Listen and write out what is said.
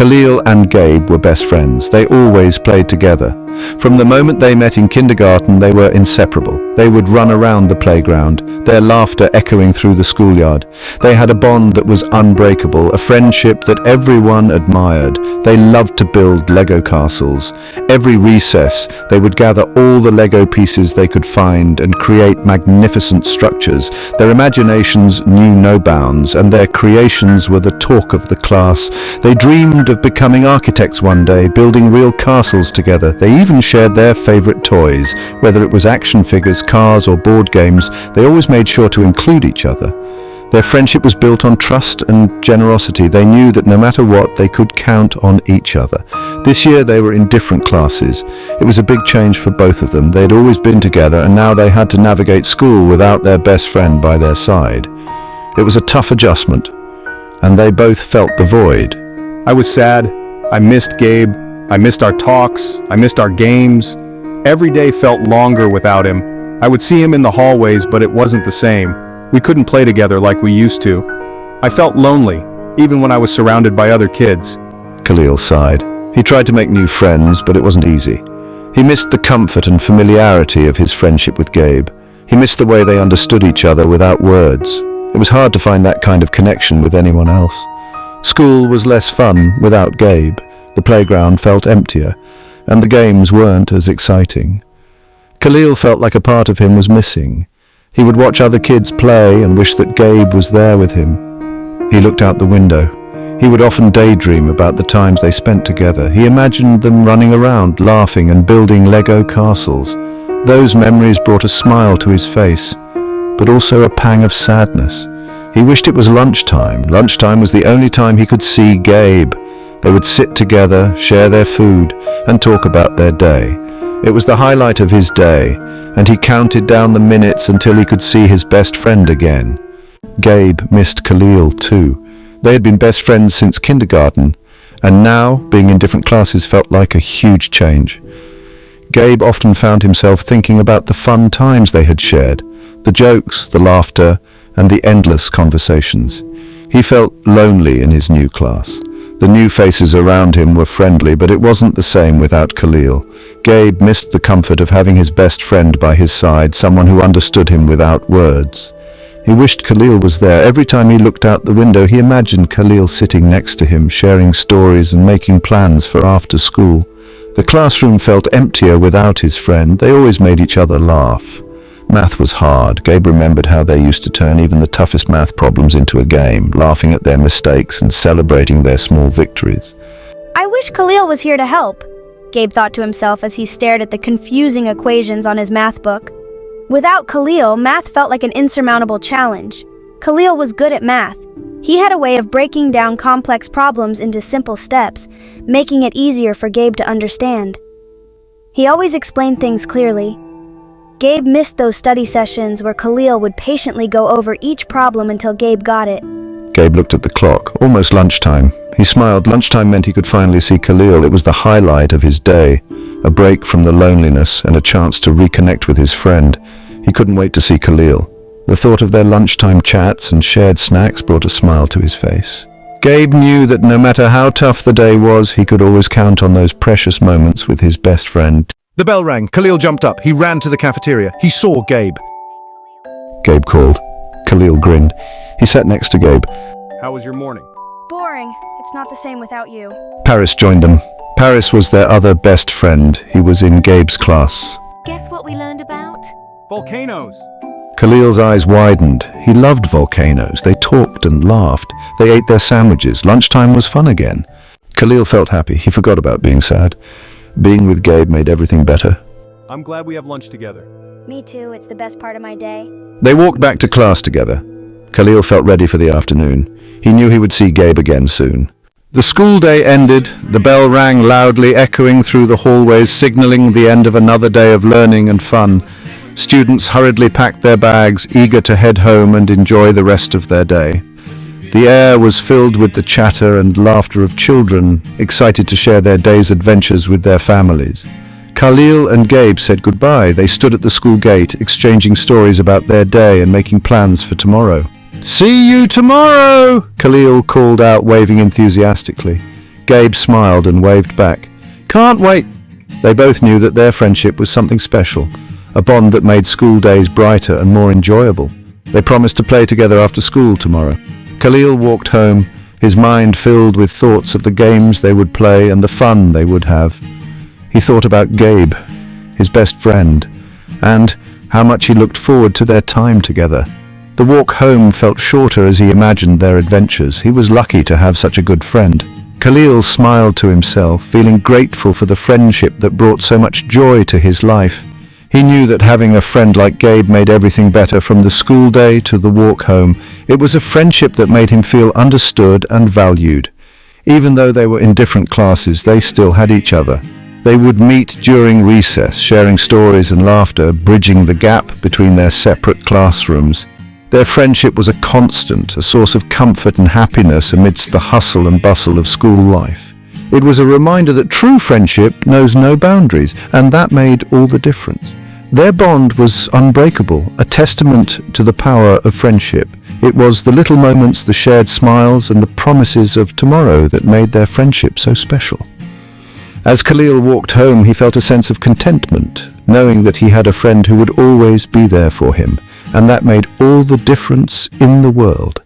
Khalil and Gabe were best friends. They always played together. From the moment they met in kindergarten, they were inseparable. They would run around the playground, their laughter echoing through the schoolyard. They had a bond that was unbreakable, a friendship that everyone admired. They loved to build Lego castles. Every recess, they would gather all the Lego pieces they could find and create magnificent structures. Their imaginations knew no bounds, and their creations were the talk of the class. They dreamed of becoming architects one day, building real castles together. They even shared their favorite toys. Whether it was action figures, cars, or board games, they always made sure to include each other. Their friendship was built on trust and generosity. They knew that no matter what, they could count on each other. This year they were in different classes. It was a big change for both of them. They had always been together, and now they had to navigate school without their best friend by their side. It was a tough adjustment, and they both felt the void. I was sad. I missed Gabe. I missed our talks. I missed our games. Every day felt longer without him. I would see him in the hallways, but it wasn't the same. We couldn't play together like we used to. I felt lonely, even when I was surrounded by other kids. Khalil sighed. He tried to make new friends, but it wasn't easy. He missed the comfort and familiarity of his friendship with Gabe. He missed the way they understood each other without words. It was hard to find that kind of connection with anyone else. School was less fun without Gabe. The playground felt emptier, and the games weren't as exciting. Khalil felt like a part of him was missing. He would watch other kids play and wish that Gabe was there with him. He looked out the window. He would often daydream about the times they spent together. He imagined them running around, laughing and building Lego castles. Those memories brought a smile to his face, but also a pang of sadness. He wished it was lunchtime. Lunchtime was the only time he could see Gabe. They would sit together, share their food, and talk about their day. It was the highlight of his day, and he counted down the minutes until he could see his best friend again. Gabe missed Khalil too. They had been best friends since kindergarten, and now, being in different classes, felt like a huge change. Gabe often found himself thinking about the fun times they had shared, the jokes, the laughter, and the endless conversations. He felt lonely in his new class. The new faces around him were friendly, but it wasn't the same without Khalil. Gabe missed the comfort of having his best friend by his side, someone who understood him without words. He wished Khalil was there. Every time he looked out the window, he imagined Khalil sitting next to him, sharing stories and making plans for after school. The classroom felt emptier without his friend. They always made each other laugh. Math was hard. Gabe remembered how they used to turn even the toughest math problems into a game, laughing at their mistakes and celebrating their small victories. I wish Khalil was here to help, Gabe thought to himself as he stared at the confusing equations on his math book. Without Khalil, math felt like an insurmountable challenge. Khalil was good at math. He had a way of breaking down complex problems into simple steps, making it easier for Gabe to understand. He always explained things clearly. Gabe missed those study sessions where Khalil would patiently go over each problem until Gabe got it. Gabe looked at the clock. Almost lunchtime. He smiled. Lunchtime meant he could finally see Khalil. It was the highlight of his day, a break from the loneliness and a chance to reconnect with his friend. He couldn't wait to see Khalil. The thought of their lunchtime chats and shared snacks brought a smile to his face. Gabe knew that no matter how tough the day was, he could always count on those precious moments with his best friend. The bell rang. Khalil jumped up. He ran to the cafeteria. He saw Gabe. Gabe called. Khalil grinned. He sat next to Gabe. How was your morning? Boring. It's not the same without you. Paris joined them. Paris was their other best friend. He was in Gabe's class. Guess what we learned about? Volcanoes. Khalil's eyes widened. He loved volcanoes. They talked and laughed. They ate their sandwiches. Lunchtime was fun again. Khalil felt happy. He forgot about being sad. Being with Gabe made everything better. I'm glad we have lunch together. Me too. It's the best part of my day. They walked back to class together. Khalil felt ready for the afternoon. He knew he would see Gabe again soon. The school day ended. The bell rang loudly, echoing through the hallways, signaling the end of another day of learning and fun. Students hurriedly packed their bags, eager to head home and enjoy the rest of their day. The air was filled with the chatter and laughter of children, excited to share their day's adventures with their families. Khalil and Gabe said goodbye. They stood at the school gate, exchanging stories about their day and making plans for tomorrow. "See you tomorrow!" Khalil called out, waving enthusiastically. Gabe smiled and waved back. "Can't wait." They both knew that their friendship was something special, a bond that made school days brighter and more enjoyable. They promised to play together after school tomorrow. Khalil walked home, his mind filled with thoughts of the games they would play and the fun they would have. He thought about Gabe, his best friend, and how much he looked forward to their time together. The walk home felt shorter as he imagined their adventures. He was lucky to have such a good friend. Khalil smiled to himself, feeling grateful for the friendship that brought so much joy to his life. He knew that having a friend like Gabe made everything better, from the school day to the walk home. It was a friendship that made him feel understood and valued. Even though they were in different classes, they still had each other. They would meet during recess, sharing stories and laughter, bridging the gap between their separate classrooms. Their friendship was a constant, a source of comfort and happiness amidst the hustle and bustle of school life. It was a reminder that true friendship knows no boundaries, and that made all the difference. Their bond was unbreakable, a testament to the power of friendship. It was the little moments, the shared smiles, and the promises of tomorrow that made their friendship so special. As Khalil walked home, he felt a sense of contentment, knowing that he had a friend who would always be there for him, and that made all the difference in the world.